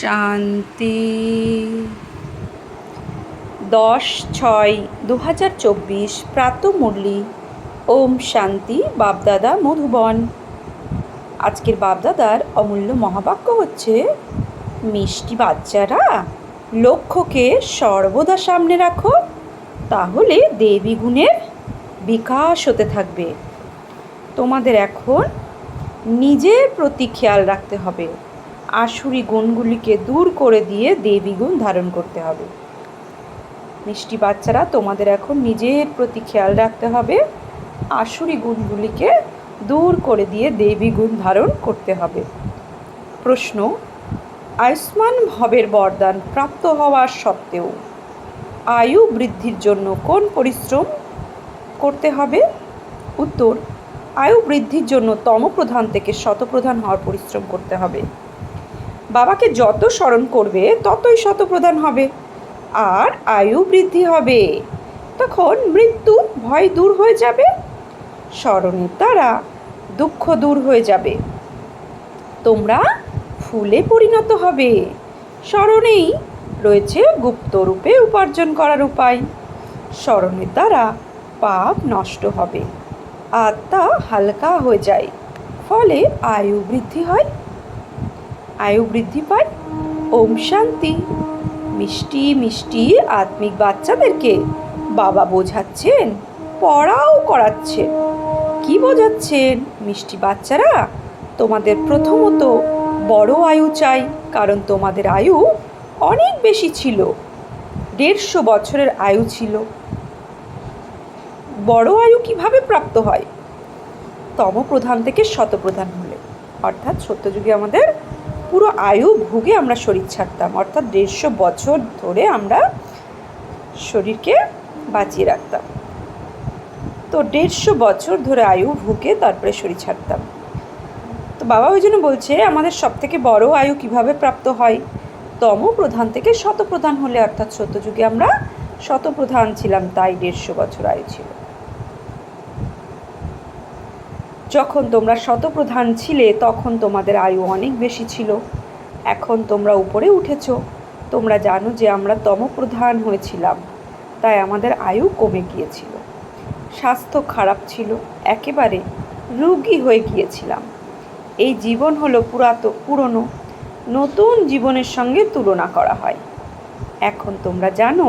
শান্তি। 10/6/2024 প্রাতঃমুরলি। ওম শান্তি। বাপদাদা মধুবন। আজকের বাপদাদার অমূল্য মহাবাক্য হচ্ছে, মিষ্টি বাচ্চারা, লক্ষ্যকে সর্বদা সামনে রাখো, তাহলে দেবী গুণের বিকাশ হতে থাকবে। তোমাদের এখন নিজের প্রতি খেয়াল রাখতে হবে, আসুরি গুণগুলিকে দূর করে দিয়ে দেবী গুণ ধারণ করতে হবে। মিষ্টি বাচ্চারা, তোমাদের এখন নিজের প্রতি খেয়াল রাখতে হবে, আসুরি গুণগুলিকে দূর করে দিয়ে দেবী গুণ ধারণ করতে হবে। প্রশ্ন: আয়ুষ্মান ভবের বরদান প্রাপ্ত হওয়ার সত্ত্বেও আয়ু বৃদ্ধির জন্য কোন পরিশ্রম করতে হবে? উত্তর: আয়ু বৃদ্ধির জন্য তমপ্রধান থেকে শতপ্রধান হওয়ার পরিশ্রম করতে হবে। বাবাকে যত স্মরণ করবে ততই শতপ্রধান হবে আর আয়ু বৃদ্ধি হবে। তখন মৃত্যু ভয় দূর হয়ে যাবে, স্মরণের দ্বারা দুঃখ দূর হয়ে যাবে, তোমরা ফুলে পরিণত হবে। স্মরণেই রয়েছে গুপ্ত রূপে উপার্জন করার উপায়। স্মরণের দ্বারা পাপ নষ্ট হবে, আত্মা হালকা হয়ে যায়, ফলে আয়ু বৃদ্ধি হয়, আয়ু বৃদ্ধি পায়। ওম শান্তি। মিষ্টি মিষ্টি আত্মিক বাচ্চাদেরকে বাবা বোঝাচ্ছেন, পড়াও করাচ্ছেন। কি বোঝাচ্ছেন? মিষ্টি বাচ্চারা, তোমাদের প্রথমত বড় আয়ু চাই, কারণ তোমাদের আয়ু অনেক বেশি ছিল, 150 বছরের আয়ু ছিল। বড় আয়ু কিভাবে প্রাপ্ত হয়? তমপ্রধান থেকে শতপ্রধান হলে, অর্থাৎ সত্যযুগে আমাদের পুরো আয়ু ভুগে আমরা শরীর ছাড়তাম, অর্থাৎ 150 বছর ধরে আমরা শরীরকে বাঁচিয়ে রাখতাম। তো 150 বছর ধরে আয়ু ভুগে তারপরে শরীর ছাড়তাম। তো বাবা ওই জন্য বলছে, আমাদের সব থেকে বড় আয়ু কিভাবে প্রাপ্ত হয়? তমপ্রধান থেকে শতপ্রধান হলে, অর্থাৎ সত্যযুগে আমরা শতপ্রধান ছিলাম, তাই 150 বছর আয়ু ছিল। যখন তোমরা শতপ্রধান ছিলে তখন তোমাদের আয়ু অনেক বেশি ছিল। এখন তোমরা উপরে উঠেছ, তোমরা জানো যে আমরা তমপ্রধান হয়েছিলাম, তাই আমাদের আয়ু কমে গিয়েছিল, স্বাস্থ্য খারাপ ছিল, একেবারে রোগী হয়ে গিয়েছিলাম। এই জীবন হলো পুরনো, নতুন জীবনের সঙ্গে তুলনা করা হয়। এখন তোমরা জানো,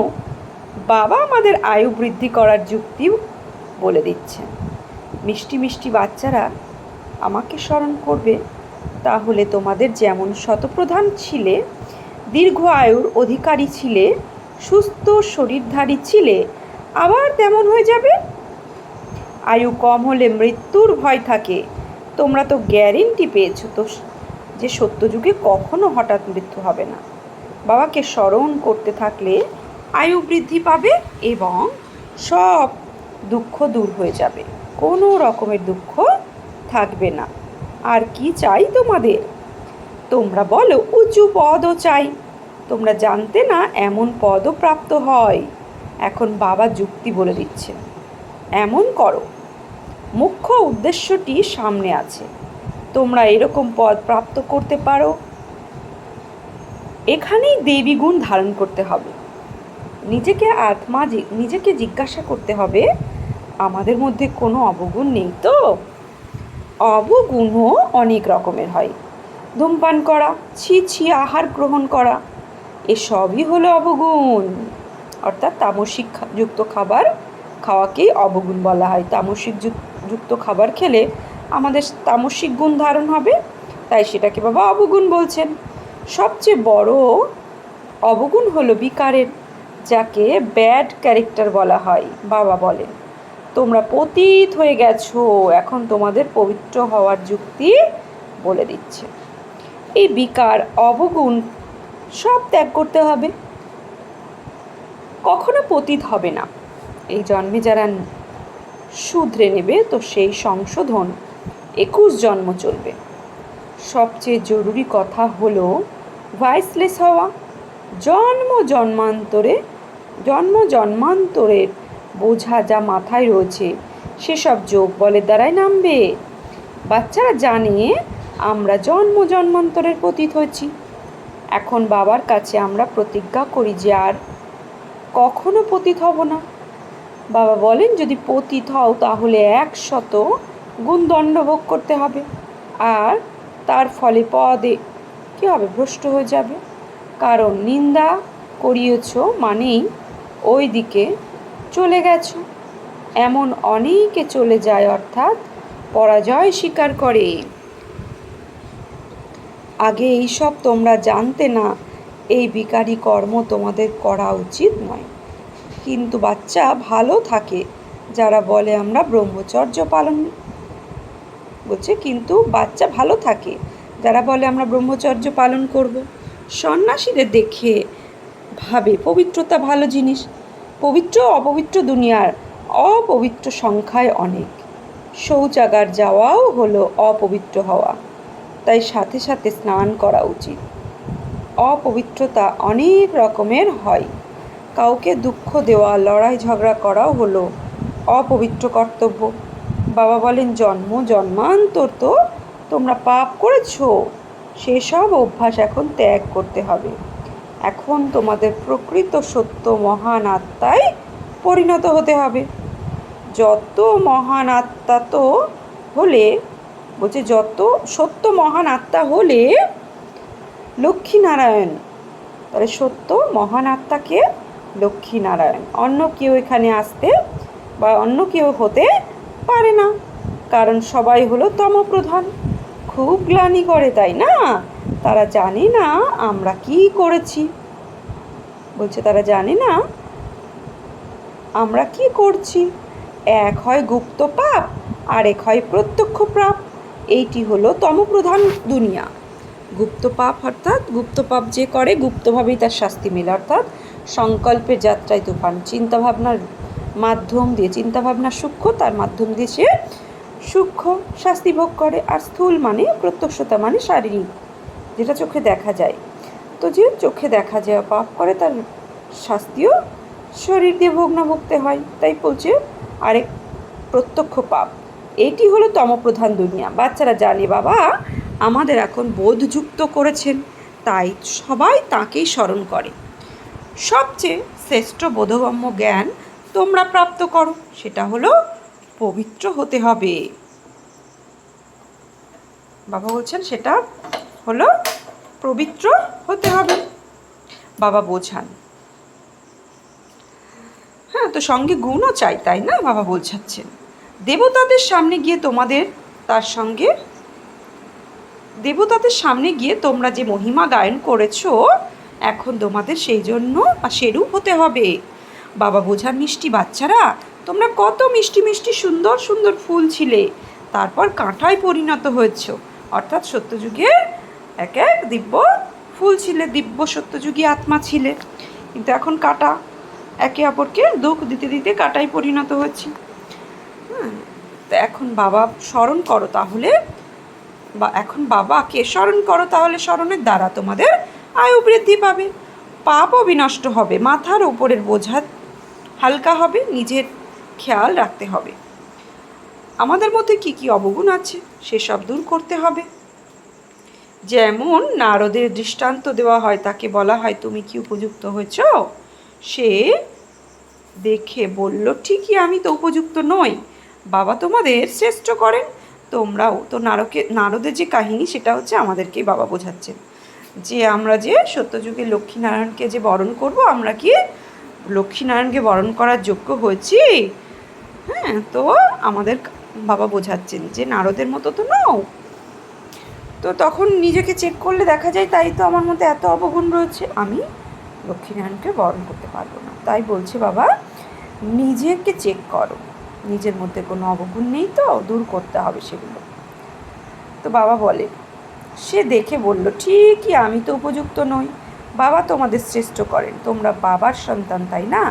বাবা আমাদের আয়ু বৃদ্ধি করার যুক্তি বলে দিচ্ছেন। মিষ্টি মিষ্টি বাচ্চারা, আমাকে স্মরণ করবে, তাহলে তোমাদের যেমন শতপ্রধান ছিলে, দীর্ঘ আয়ুর অধিকারী ছিলে, সুস্থ শরীরধারী ছিলে, আবার তেমন হয়ে যাবে। আয়ু কম হলে মৃত্যুর ভয় থাকে। তোমরা তো গ্যারেন্টি পেয়েছো তো যে সত্যযুগে কখনো হঠাৎ মৃত্যু হবে না। বাবাকে স্মরণ করতে থাকলে আয়ু বৃদ্ধি পাবে এবং সব দুঃখ দূর হয়ে যাবে, কোনো রকমের দুঃখ থাকবে না। আর কি চাই তোমাদের? তোমরা বলো উঁচু পদও চাই। তোমরা জানতে না এমন পদও প্রাপ্ত হয়। এখন বাবা যুক্তি বলে দিচ্ছেন, এমন করো, মুখ্য উদ্দেশ্যটি সামনে আছে, তোমরা এরকম পদ প্রাপ্ত করতে পারো। এখানেই দেবী গুণ ধারণ করতে হবে। নিজেকে জিজ্ঞাসা করতে হবে, আমাদের মধ্যে কোনো অবগুণ নেই তো? অবগুণও অনেক রকমের হয়। ধূমপান করা, ছি আহার গ্রহণ করা, এসবই হলো অবগুণ, অর্থাৎ তামসিক যুক্ত খাবার খাওয়াকেই অবগুণ বলা হয়। তামসিক যুক্ত খাবার খেলে আমাদের তামসিক গুণ ধারণ হবে, তাই সেটাকে বাবা অবগুণ বলছেন। সবচেয়ে বড় অবগুণ হলো বিকারের, যাকে ব্যাড ক্যারেক্টার বলা হয়। বাবা বলেন, তোমরা পতিত হয়ে গেছো, এখন তোমাদের পবিত্র হওয়ার যুক্তি বলে দিচ্ছে। এই বিকার অবগুণ সব ত্যাগ করতে হবে, কখনো পতিত হবে না। এই জন্মে যারা শুধরে নেবে, তো সেই সংশোধন 21 জন্ম চলবে। সবচেয়ে জরুরি কথা হলো ভয়েসলেস হওয়া। জন্ম জন্মান্তরের বোঝা যা মাথায় রয়েছে, সেসব যোগ বলের দ্বারাই নামবে। বাচ্চারা জানে আমরা জন্মান্তরের পতিত হয়েছি, এখন বাবার কাছে আমরা প্রতিজ্ঞা করি যে আর কখনো পতিত হব না। বাবা বলেন, যদি পতিত হও তাহলে 100 গুণ দণ্ড ভোগ করতে হবে, আর তার ফলে পদে কী হবে, ভ্রষ্ট হয়ে যাবে। কারণ নিন্দা করিয়েছ মানেই ওই দিকে চলে গেছো। এমন অনেকে চলে যায়, অর্থাৎ পরাজয় স্বীকার করে। আগে এইসব তোমরা জানতে না, এই বিকারী কর্ম তোমাদের করা উচিত নয়। কিন্তু বাচ্চা ভালো থাকে যারা বলে আমরা ব্রহ্মচর্য পালন বলছে, কিন্তু বাচ্চা ভালো থাকে যারা বলে আমরা ব্রহ্মচর্য পালন করব। সন্ন্যাসীদের দেখে ভাবে পবিত্রতা ভালো জিনিস। পবিত্র অপবিত্র দুনিয়ার অপবিত্র সংখ্যায় অনেক। শৌচাগার যাওয়াও হলো অপবিত্র হওয়া, তাই সাথে সাথে স্নান করা উচিত। অপবিত্রতা অনেক রকমের হয়। কাউকে দুঃখ দেওয়া, লড়াই ঝগড়া করাও হলো অপবিত্র কর্তব্য। বাবা বলেন, জন্মান্তর তো তোমরা পাপ করেছো, সেসব অভ্যাস এখন ত্যাগ করতে হবে। এখন তোমাদের প্রকৃত সত্য মহান আত্মায় পরিণত হতে হবে। যত মহান আত্মা তো হলে বলছে, যত সত্য মহান আত্মা হলে লক্ষ্মীনারায়ণ। তাহলে সত্য মহান আত্মাকে লক্ষ্মীনারায়ণ, অন্য কেউ এখানে আসতে বা অন্য কেউ হতে পারে না, কারণ সবাই হলো তমপ্রধান। খুব গ্লানি করে, তাই না? তারা জানে না আমরা কি করেছি। বলছে তারা জানে না আমরা কি করছি। এক হয় গুপ্ত পাপ, আর এক হয় প্রত্যক্ষ পাপ। এইটি হলো তমপ্রধান দুনিয়া। গুপ্ত পাপ অর্থাৎ গুপ্ত পাপ যে করে গুপ্তভাবেই তার শাস্তি মেলে, অর্থাৎ সংকল্পের যাত্রায় তুফান। চিন্তাভাবনার মাধ্যম দিয়ে, চিন্তাভাবনা সূক্ষ্ম, তার মাধ্যম দিয়ে সে সূক্ষ্ম শাস্তি ভোগ করে। আর স্থূল মানে প্রত্যক্ষতা, মানে শারীরিক, যেটা চোখে দেখা যায়। তো যে চোখে দেখা যায় পাপ করে, তার শাস্তিও শরীর দিয়ে ভোগ না ভুগতে হয়। তাই বলছে আরেক প্রত্যক্ষ পাপ। এটি হলো তমপ্রধান দুনিয়া। বাচ্চারা জানে বাবা আমাদের এখন বোধযুক্ত করেছেন, তাই সবাই তাকেই স্মরণ করে। সবচেয়ে শ্রেষ্ঠ বোধগম্য জ্ঞান তোমরা প্রাপ্ত করো, সেটা হলো পবিত্র হতে হবে। বাবা বলছেন সেটা হলো পবিত্র হতে হবে। বাবা বোঝান, হ্যাঁ, তো সঙ্গে গুণও চাই, তাই না? বাবা বোঝাচ্ছেন, দেবতাদের সামনে গিয়ে তোমরা যে মহিমা গায়ন করেছো, এখন তোমাদের সেই জন্য সেরূপ হতে হবে। বাবা বোঝান, মিষ্টি বাচ্চারা, তোমরা কত মিষ্টি মিষ্টি সুন্দর সুন্দর ফুল ছিলে, তারপর কাঁটায় পরিণত হয়েছ, অর্থাৎ সত্যযুগের এক এক দিব্য ফুল ছিলে, দিব্য সত্যযুগী আত্মা ছিলে, কিন্তু এখন কাঁটা, একে অপরকে দুঃখ দিতে দিতে কাঁটায় পরিণত হচ্ছে। তো এখন বাবা স্মরণ করো তাহলে, এখন বাবাকে স্মরণ করো তাহলে স্মরণের দ্বারা তোমাদের আয়ু বৃদ্ধি পাবে, পাপও বিনষ্ট হবে, মাথার উপরের বোঝা হালকা হবে, নিজের খেয়াল রাখতে হবে। আমাদের মধ্যে কি কি অবগুণ আছে সেসব দূর করতে হবে। যেমন নারদের দৃষ্টান্ত দেওয়া হয়, তাকে বলা হয় তুমি কি উপযুক্ত হয়েছ? সে দেখে বলল, ঠিকই, আমি তো উপযুক্ত নই, বাবা তোমাদের শ্রেষ্ঠ করেন। তোমরাও তো নারদের যে কাহিনী, সেটা হচ্ছে আমাদেরকেই বাবা বোঝাচ্ছেন যে আমরা যে সত্যযুগে লক্ষ্মীনারায়ণকে যে বরণ করব, আমরা কি লক্ষ্মীনারায়ণকে বরণ করার যোগ্য হয়েছি? হ্যাঁ, তো আমাদের বাবা বোঝাচ্ছেন যে নারদের মতো তো নও। তো তখন নিজেকে চেক করলে দেখা যায়, তাই তো আমার মধ্যে এত অবগুণ রয়েছে, আমি লক্ষ্মীনারায়ণকে বরণ করতে পারবো না। তাই বলছে বাবা, নিজেকে চেক করো, নিজের মধ্যে কোনো অবগুণ নেই তো, দূর করতে হবে সেগুলো। তো বাবা বলে, সে দেখে বলল, ঠিকই, আমি তো উপযুক্ত নই, বাবা তোমাদের শ্রেষ্ঠ করেন, তোমরা বাবার সন্তান, তাই না?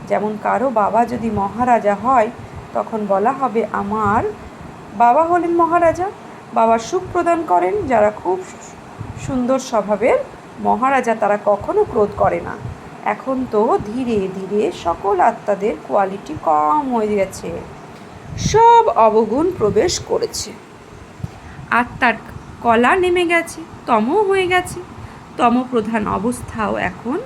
যেমন কারো বাবা যদি মহারাজা হয়, তখন বলা হবে আমার বাবা হলেন মহারাজা। বাবা সুখ প্রদান করেন। যারা খুব সুন্দর স্বভাবের মহারাজা, তারা কখনো ক্রোধ করে না। এখন তো ধীরে ধীরে সকল আত্মাদের কোয়ালিটি কম হয়ে গেছে, সব অবগুণ প্রবেশ করেছে, আত্মার কলা নেমে গেছে, তমও হয়ে গেছে। তমপ্রধান অবস্থাও এখন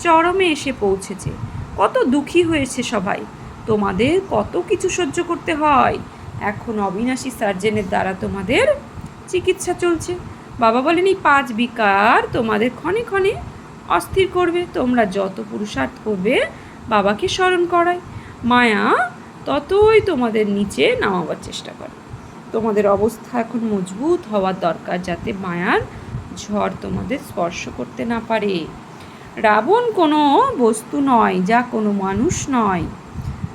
চরমে এসে পৌঁছেছে। কত দুঃখী হয়েছে সবাই, তোমাদের কত কিছু সহ্য করতে হয়। এখন অবিনাশী সার্জেনের দ্বারা তোমাদের চিকিৎসা চলছে। বাবা বলেন এই 5 বিকার তোমাদের ক্ষণে ক্ষণে অস্থির করবে। তোমরা যত পুরুষার্থ করবে বাবাকে স্মরণ করায়, মায়া ততই তোমাদের নিচে নামাবার চেষ্টা করে। তোমাদের অবস্থা এখন মজবুত হওয়ার দরকার, যাতে মায়ার ঝড় তোমাদের স্পর্শ করতে না পারে। রাবণ কোনো বস্তু নয়, যা কোনো মানুষ নয়।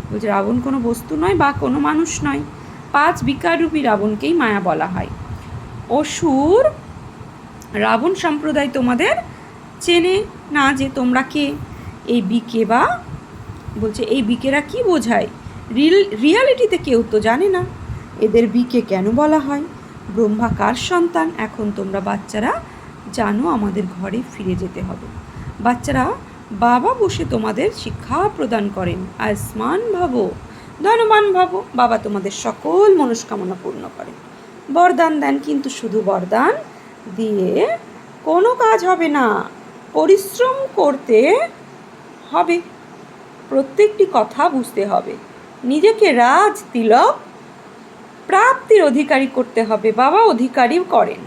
বলছে রাবণ কোনো বস্তু নয় বা কোনো মানুষ নয়। 5 বিকাররূপী রাবণকেই মায়া বলা হয়। অসুর রাবণ সম্প্রদায় তোমাদের চেনে না যে তোমরা কে। এই বিকে বা বলছে এই বিকেরা কি বোঝায়, রিয়ালিটিতে কেউ তো জানে না এদের বিকে কেন বলা হয়। ব্রহ্মা কার সন্তান এখন তোমরা বাচ্চারা জানো। আমাদের ঘরে ফিরে যেতে হবে। বাচ্চারা বাবা বসে তোমাদের শিক্ষা প্রদান করেন। আয়ুষ্মান ভাবো, ধনবান ভাবো। বাবা তোমাদের সকল মনস্কামনা পূর্ণ করেন, বরদান দেন। কিন্তু শুধু বরদান দিয়ে কোনো কাজ হবে না, পরিশ্রম করতে হবে। প্রত্যেকটি কথা বুঝতে হবে। নিজেকে রাজ তিলক প্রাপ্তির অধিকারী করতে হবে। বাবা অধিকারীও করেন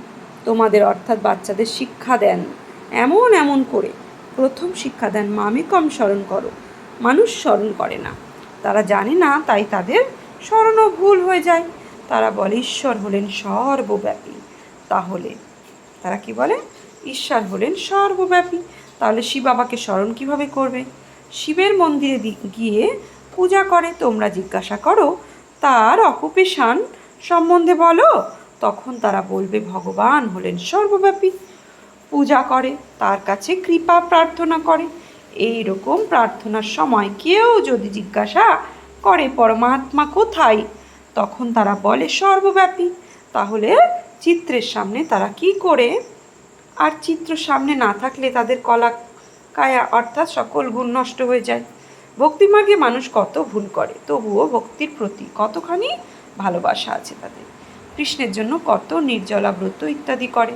তোমাদের, অর্থাৎ বাচ্চাদের শিক্ষা দেন এমন এমন করে। প্রথম শিক্ষা দেন মামেকম স্মরণ করো। মানুষ স্মরণ করে না, তারা জানে না, তাই তাদের স্মরণও ভুল হয়ে যায়। তারা বলে ঈশ্বর হলেন সর্বব্যাপী। তাহলে তারা কি বলে? ঈশ্বর হলেন সর্বব্যাপী। তাহলে শিব বাবাকে স্মরণ কিভাবে করবে? শিবের মন্দিরে গিয়ে পূজা করে। তোমরা জিজ্ঞাসা করো তার অকুপেশন সম্বন্ধে বলো, তখন তারা বলবে ভগবান হলেন সর্বব্যাপী। পূজা করে, তার কাছে কৃপা প্রার্থনা করে। এই রকম প্রার্থনার সময় কেউ যদি জিজ্ঞাসা করে পরমাত্মা কোথায়, তখন তারা বলে সর্বব্যাপী। তাহলে চিত্রের সামনে তারা কি করে? আর চিত্র সামনে না থাকলে তাদের কলা কায়া অর্থাৎ সকল গুণ নষ্ট হয়ে যায়। ভক্তিমার্গে মানুষ কত ভুল করে, তবুও ভক্তির প্রতি কতখানি ভালোবাসা আছে তাদের। কৃষ্ণের জন্য কত নির্জলা ব্রত ইত্যাদি করে।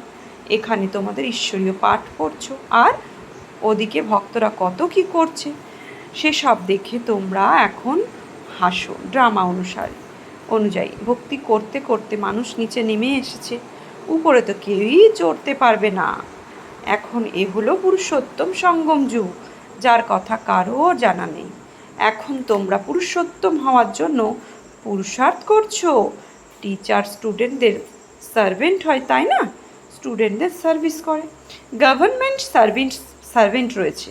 এখানে তোমাদের ঈশ্বরীয় পাঠ পড়ছো, আর ওদিকে ভক্তরা কত কি করছে সেসব দেখে তোমরা এখন হাসো। ড্রামা অনুযায়ী ভক্তি করতে করতে মানুষ নিচে নেমে এসেছে, উপরে তো কেউই চড়তে পারবে না। এখন এ হলো পুরুষোত্তম সঙ্গম যুগ, যার কথা কারো জানা নেই। এখন তোমরা পুরুষোত্তম হওয়ার জন্য পুরুষার্থ করছো। টিচার স্টুডেন্টদের সার্ভেন্ট হয়, তাই না? স্টুডেন্টদের সার্ভিস করে। গভর্নমেন্ট সার্ভেন্ট রয়েছে।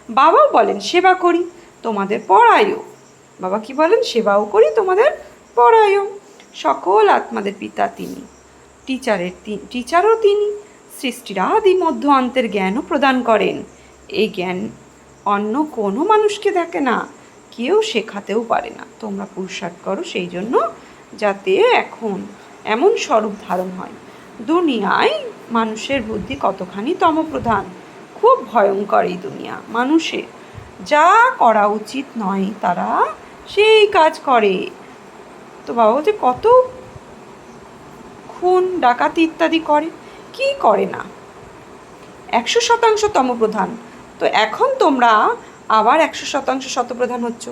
বাবাও বলেন সেবা করি, তোমাদের পড়াইও। বাবা কি বলেন? সেবাও করি, তোমাদের পড়াইও। সকল আত্মাদের পিতা তিনি, টিচারও তিনি। সৃষ্টির আদি মধ্য অন্তের জ্ঞানও প্রদান করেন। এই জ্ঞান অন্য কোনো মানুষকে দেখে না, কেউ শেখাতেও পারে না। তোমরা পুরুষার্থ করো সেই জন্য, যাতে এখন এমন স্বরূপ ধারণ হয়। দুনিয়ায় মানুষের বুদ্ধি কতখানি তমপ্রধান, খুব ভয়ঙ্কর এই দুনিয়া। মানুষের যা করা উচিত নয় তারা সেই কাজ করে। তো বাবা বলছে কত খুন ডাকাতি ইত্যাদি করে, কি করে না। 100% তমপ্রধান। তো এখন তোমরা আবার 100% শতপ্রধান হচ্ছ।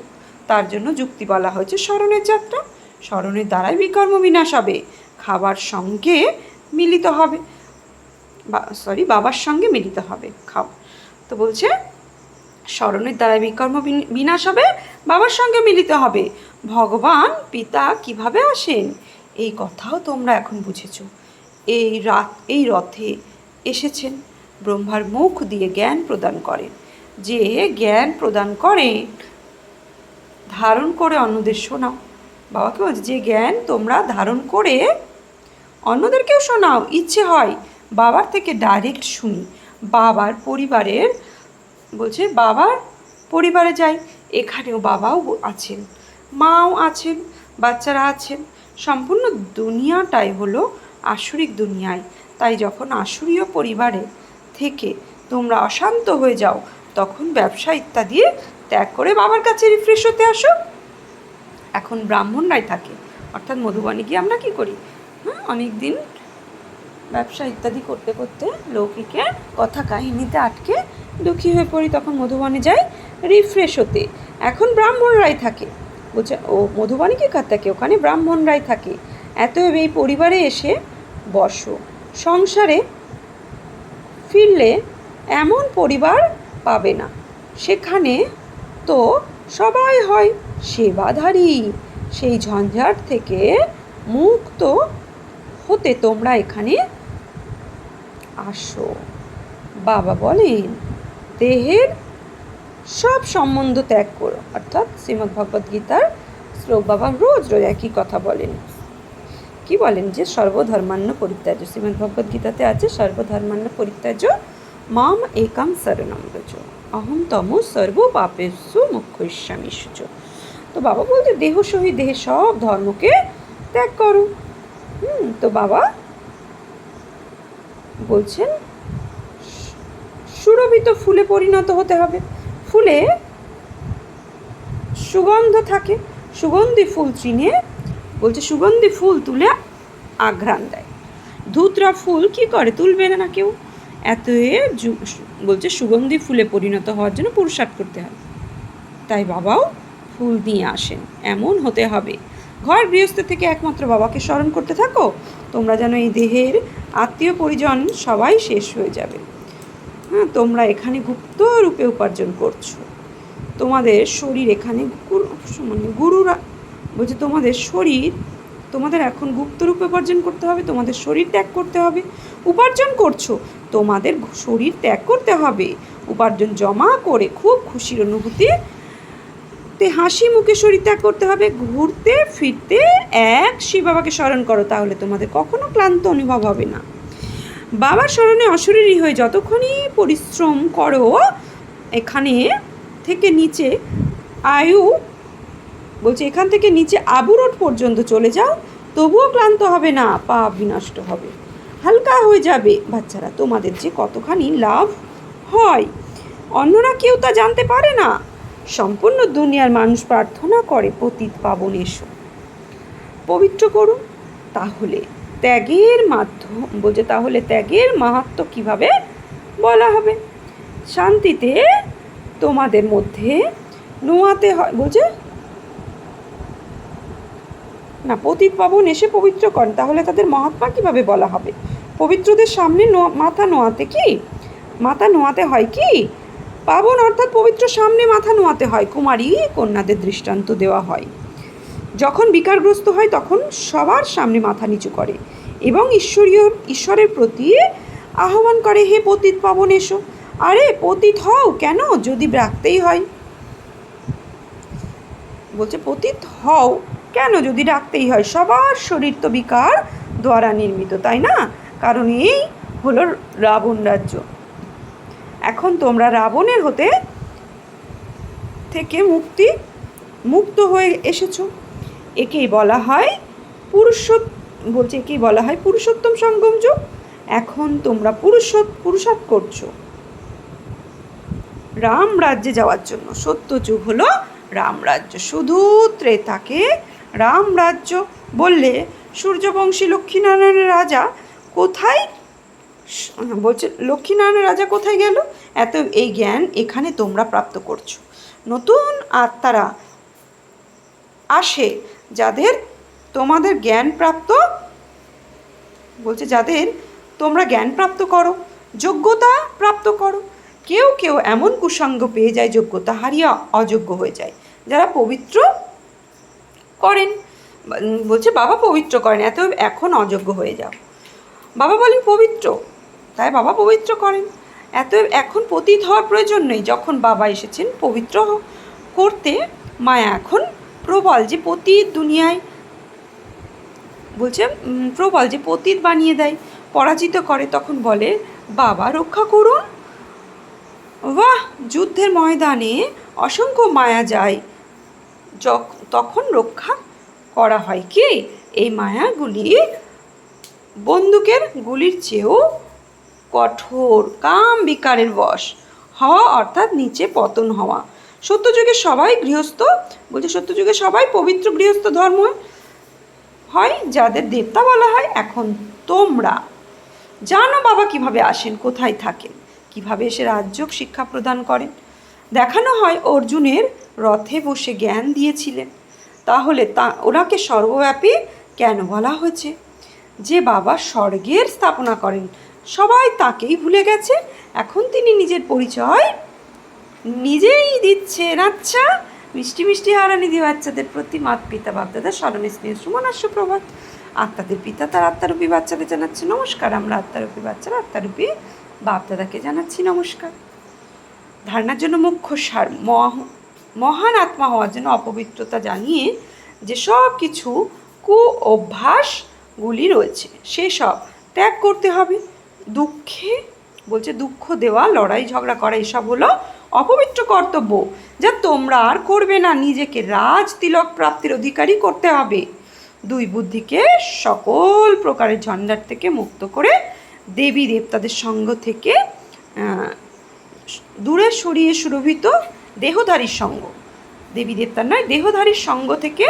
তার জন্য যুক্তি বলা হয়েছে স্মরণের যাত্রা। স্মরণের দ্বারাই বিকর্ম বিনাশ হবে। খাবার সঙ্গে মিলিত হবে, বাবার সঙ্গে মিলিত হবে। খাও তো বলছে স্মরণের দ্বারাই বিকর্ম বিনাশ হবে, বাবার সঙ্গে মিলিত হবে। ভগবান পিতা কিভাবে আসেন এই কথাও তোমরা এখন বুঝেছ। এই রথে এসেছেন, ব্রহ্মার মুখ দিয়ে জ্ঞান প্রদান করেন। যে জ্ঞান প্রদান করে ধারণ করে অন্যদের শোনাও। বাবাকে বলছে যে জ্ঞান তোমরা ধারণ করে অন্যদেরকেও শোনাও। ইচ্ছে হয় বাবার থেকে ডাইরেক্ট শুনি। বাবার পরিবারে যাই, এখানেও বাবাও আছেন, মাও আছেন, বাচ্চারা আছেন। সম্পূর্ণ দুনিয়াটাই হলো আসুরিক দুনিয়ায়। তাই যখন আসুরীয় পরিবারে থেকে তোমরা অশান্ত হয়ে যাও, তখন ব্যবসা ইত্যাদি ত্যাগ করে বাবার কাছে রিফ্রেশ হতে আসো। এখন ব্রাহ্মণরাই থাকে, অর্থাৎ মধুবনে গিয়ে আমরা কী করি? অনেক দিন ব্যবসা ইত্যাদি করতে করতে লৌকিকের কথা কাহিনীতে আটকে দুঃখী হয়ে পড়ি। তখন মধুবনে যাই রিফ্রেশ হতে। এখন ব্রাহ্মণরাই থাকে। বলছে ও মধুবনে কি কার থাকে? ওখানে ব্রাহ্মণরাই থাকে। এতএব এই পরিবারে এসে বসো। সংসারে ফিরলে এমন পরিবার পাবে না, সেখানে তো সবাই হয় সেবাধারী। সেই ঝঞ্ঝাট থেকে মুক্ত হতে তোমরা এখানে আসো। বাবা বলেন দেহের সব সম্বন্ধ ত্যাগ করো, অর্থাৎ শ্রীমদ্ ভগবদ্ গীতার শ্লোক বাবা রোজ রোজ একই কথা বলেন। কি বলেন? যে সর্বধর্মান্য পরিত্যাজ্য, শ্রীমদ্ ভগবদ্ গীতাতে আছে সর্বধর্মান্য পরিত্যাজ্য মাম একাং শরণং ব্রজ অহং তম সর্ব পাপেষু মোক্ষয়িষ্যামি শুচ। তো বাবা বলতে দেহ সহিত দেহের সব ধর্মকে ত্যাগ করো। তো বাবা বলছেন সুরভিত ফুলে পরিণত হতে হবে। ফুলে সুগন্ধ থাকে, সুগন্ধি ফুল চিনে বলছে সুগন্ধি ফুল তুলে আঘ্রাণ দেয়। ধুতরা ফুল কি করে? তুলবে না কেউ। এত বলছে সুগন্ধি ফুলে পরিণত হওয়ার জন্য পুরুষার্থ করতে হবে। তাই বাবাও ফুল দিয়ে আসেন। এমন হতে হবে ঘর গৃহস্থ থেকে একমাত্র বাবাকে স্মরণ করতে থাকো, তোমরা যেন এই দেহের আত্মীয় পরিজন সবাই শেষ হয়ে যাবে। তোমরা এখানে গুপ্ত রূপে উপার্জন করছো। তোমাদের শরীর এখানে গুরুরা বলছে তোমাদের শরীর, তোমাদের এখন গুপ্ত রূপে উপার্জন করতে হবে, তোমাদের শরীর ত্যাগ করতে হবে। উপার্জন করছো, তোমাদের শরীর ত্যাগ করতে হবে। উপার্জন জমা করে খুব খুশির অনুভূতি হাসি মুখে শরীর ত্যাগ করতে হবে। ঘুরতে ফিরতে এক শিব বাবাকে স্মরণ করো, তাহলে তোমাদের কখনো ক্লান্ত অনুভব হবে না। বাবার স্মরণে অশরীরী হয়ে যতক্ষণই পরিশ্রম করো, এখানে থেকে নিচে বলছে এখান থেকে নিচে আবু রোড পর্যন্ত চলে যাও, তবুও ক্লান্ত হবে না, পাপ বিনষ্ট হবে, হালকা হয়ে যাবে। বাচ্চারা, তোমাদের যে কতখানি লাভ হয় অন্যরা কেউ তা জানতে পারে না। সম্পূর্ণ দুনিয়ার মানুষ প্রার্থনা করে পতিত পাবন এসো, পবিত্র করুন। তাহলে ত্যাগের মাধ্যম বলছে তাহলে ত্যাগের মাহাত্ম্য কিভাবে বলা হবে? শান্তিতে তোমাদের মধ্যে নোয়াতে হয়। বলছে না, পতিত পাবন এসে পবিত্র করেন, তাহলে তাদের মহাত্মা কিভাবে বলা হবে? পবিত্রদের সামনে মাথা নোয়াতে কি মাথা নোয়াতে হয় কি? পাবন অর্থাৎ পবিত্র সামনে মাথা নোয়াতে হয়। কুমারী কন্যাদের দৃষ্টান্ত দেওয়া হয়। যখন বিকারগ্রস্ত হয় তখন সবার সামনে মাথা নিচু করে এবং ঈশ্বরের প্রতি আহ্বান করে, হে পতিত পাবন এসো। আরে পতিত হও কেন যদি রাখতেই হয়? বলছে পতিত হও কেন যদি রাখতেই হয়? সবার শরীর তো বিকার দ্বারা নির্মিত, তাই না? কারণ এই হলো রাবণ রাজ্য। এখন তোমরা রাবণের হতে থেকে মুক্ত হয়ে এসেছো। একেই বলা হয় একেই বলা হয় পুরুষোত্তম সঙ্গম যুগ। এখন তোমরা পুরুষার্থ করছো রাম রাজ্যে যাওয়ার জন্য। সত্য যুগ হলো রাম রাজ্য। শুধু ত্রেতাকে রাম রাজ্য বললে সূর্যবংশী লক্ষ্মীনারায়ণের রাজা কোথায়? বলছে লক্ষ্মীনারায়ণের রাজা কোথায় গেল? এত এই জ্ঞান এখানে তোমরা প্রাপ্ত করছো। নতুন আত্মারা আসে যাদের তোমাদের জ্ঞান প্রাপ্ত বলছে যাদের তোমরা জ্ঞান প্রাপ্ত করো, যোগ্যতা প্রাপ্ত করো। কেউ কেউ এমন কুসঙ্গ পেয়ে যায়, যোগ্যতা হারিয়ে অযোগ্য হয়ে যায়। যারা পবিত্র করেন, বলছে বাবা পবিত্র করেন, এত এখন অযোগ্য হয়ে যাও। বাবা বলেন পবিত্র, তাই বাবা পবিত্র করেন। এত এখন পতিত হওয়ার প্রয়োজন নেই। যখন বাবা এসেছেন পবিত্র করতে, মায়া এখন প্রবল যে পতিত দুনিয়ায় বলছে প্রবল যে পতিত বানিয়ে দেয়, পরাজিত করে। তখন বলে বাবা রক্ষা করুন। বাহ, যুদ্ধের ময়দানে অসংখ্য মায়া যায়, তখন রক্ষা করা হয় কি? এই মায়াগুলি বন্দুকের গুলির চেয়েও কঠোর। কাম বিকারের বশ হওয়া অর্থাৎ নিচে পতন হওয়া। সত্যযুগে সবাই গৃহস্থ, বলছে সত্যযুগে সবাই পবিত্র গৃহস্থ ধর্ম হয়, যাদের দেবতা বলা হয়। এখন তোমরা জানো বাবা কিভাবে আসেন, কোথায় থাকেন, কিভাবে এসে রাজযোগ শিক্ষা প্রদান করেন। দেখানো হয় অর্জুনের রথে বসে জ্ঞান দিয়েছিলেন। তাহলে ওনাকে সর্বব্যাপী কেন বলা হয়েছে? যে বাবা স্বর্গের স্থাপনা করেন, সবাই তাকেই ভুলে গেছে। এখন তিনি নিজের পরিচয় নিজেই দিচ্ছেন। আচ্ছা, মিষ্টি মিষ্টি হারানিধি বাচ্চাদের প্রতি মাত পিতা বাপদাদা স্মরণে স্নেহ সুমন সুপ্রভাত। আত্মাদের পিতা তার আত্মারূপী বাচ্চাদের জানাচ্ছি নমস্কার। আমরা আত্মারূপী বাচ্চারা আত্মারূপী বাপদাদাকে জানাচ্ছি নমস্কার। ধারণার জন্য মুখ্য সার মহান আত্মা হওয়ার জন্য অপবিত্রতা জানিয়ে যে সব কিছু কু অভ্যাসগুলি রয়েছে সেসব ত্যাগ করতে হবে। দুঃখে বলছে দুঃখ দেওয়া, লড়াই ঝগড়া করা এসব হলো অপবিত্র কর্তব্য, যা তোমরা আর করবে না। নিজেকে রাজ তিলক প্রাপ্তির অধিকারী করতে হবে। দুই বুদ্ধিকে সকল প্রকারের ঝঞ্ঝাট থেকে মুক্ত করে দেবী দেবতাদের সঙ্গ থেকে দূরে সরিয়ে সুরভিত দেহধারীর সঙ্গ, দেবী দেবতার নয়, দেহধারীর সঙ্গ থেকে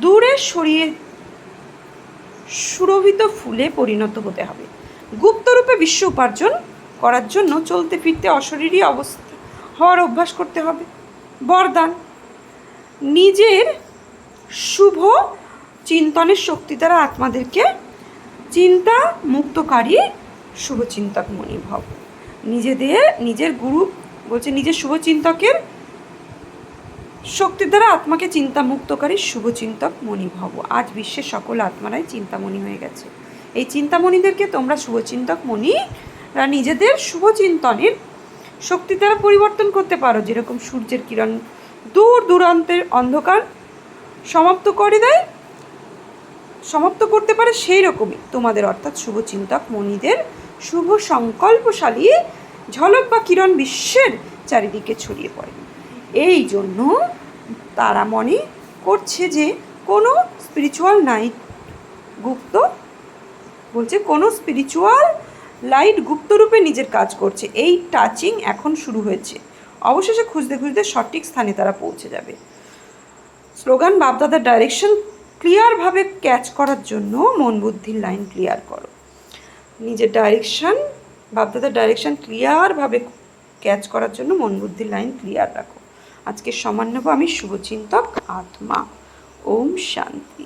দূরে সরিয়ে সুরভিত ফুলে পরিণত হতে হবে। গুপ্তরূপে বিশ্ব উপার্জন করার জন্য চলতে ফিরতে অশরীরী অবস্থা হওয়ার অভ্যাস করতে হবে। বরদান, নিজের শুভ চিন্তনের শক্তি দ্বারা আত্মাদেরকে চিন্তা মুক্তকারী শুভচিন্তক মনি ভব। নিজের গুরু বলছে নিজের শুভচিন্তকের শক্তির দ্বারা আত্মাকে চিন্তা মুক্তকারী শুভচিন্তক মনি ভব। আজ বিশ্বের সকল আত্মারাই চিন্তামণি হয়ে গেছে। এই চিন্তামণিদেরকে তোমরা শুভচিন্তক মণিরা নিজেদের শুভচিন্তনের শক্তি দ্বারা পরিবর্তন করতে পারো। যেরকম সূর্যের কিরণ দূর দূরান্তের অন্ধকার সমাপ্ত করতে পারে, সেই রকমই তোমাদের অর্থাৎ শুভচিন্তক মণিদের শুভ সংকল্পশালী ঝলক বা কিরণ বিশ্বের চারিদিকে ছড়িয়ে পড়ে। এই জন্য তারা মনে করছে যে কোনো স্পিরিচুয়াল লাইট গুপ্তরূপে নিজের কাজ করছে। এই টাচিং এখন শুরু হয়েছে। অবশেষে খুঁজতে খুঁজতে সঠিক স্থানে তারা পৌঁছে যাবে। স্লোগান, বাপদাদার ডাইরেকশন ক্লিয়ারভাবে ক্যাচ করার জন্য মন বুদ্ধির লাইন ক্লিয়ার করো। নিজের ডাইরেকশন, বাপদাদার ডাইরেকশন ক্লিয়ারভাবে ক্যাচ করার জন্য মন বুদ্ধির লাইন ক্লিয়ার রাখো। আজকে সমান নেব আমি শুভচিন্তক আত্মা। ওম শান্তি।